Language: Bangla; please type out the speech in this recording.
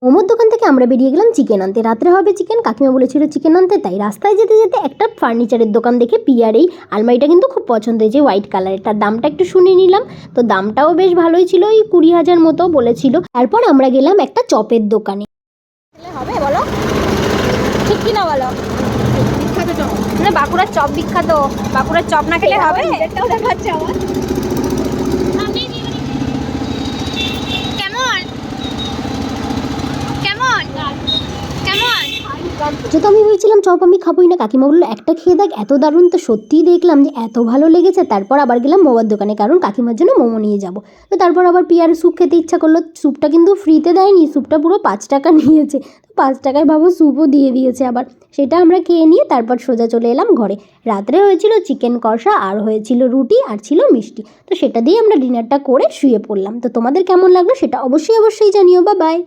মোমোর দোকান থেকে আমরা বেরিয়ে গেলাম চিকেন আনতে। রাত্রে হবে চিকেন, কাকিমা বলেছিল চিকেন আনতে, তাই রাস্তায় যেতে যেতে একটা ফার্নিচারের দোকান দেখে পিয়ার এই আলমারিটা কিন্তু খুব পছন্দ হয়েছে, হোয়াইট কালারের। তার দামটা একটু শুনে নিলাম, তো দামটাও বেশ ভালোই ছিল, ওই 20,000 মতো বলেছিল। তারপর আমরা গেলাম একটা চপের দোকানে। হবে বলো, ঠিক কি না বলো? মানে বাঁকুড়ার চপ বিখ্যাত, বাঁকুড়ার চপ না খেলে হবে? দেখাচ্ছে আমার কেমন কেমন কেমন। যেহেতু আমি ভেবেছিলাম চপ আমি খাবোই না, কাকিমা বললো একটা খেয়ে দেখ, এত দারুণ। তো সত্যিই দেখলাম যে এত ভালো লেগেছে। তারপর আবার গেলাম মোমোর দোকানে, কারণ কাকিমার জন্য মোমো নিয়ে যাব। তো তারপর আবার পিয়ারের স্যুপ খেতে ইচ্ছা করলো। স্যুপটা কিন্তু ফ্রিতে দেয়নি, স্যুপটা পুরো 5 টাকা নিয়েছে। তো 5 টাকায় ভাবো স্যুপও দিয়ে দিয়েছে আবার। সেটা আমরা খেয়ে নিয়ে তারপর সোজা চলে এলাম ঘরে। রাত্রে হয়েছিল চিকেন কষা, আর হয়েছিল রুটি, আর ছিল মিষ্টি। তো সেটা দিয়ে আমরা ডিনারটা করে শুয়ে পড়লাম। তো তোমাদের কেমন লাগলো সেটা অবশ্যই জানিও। বা বাই।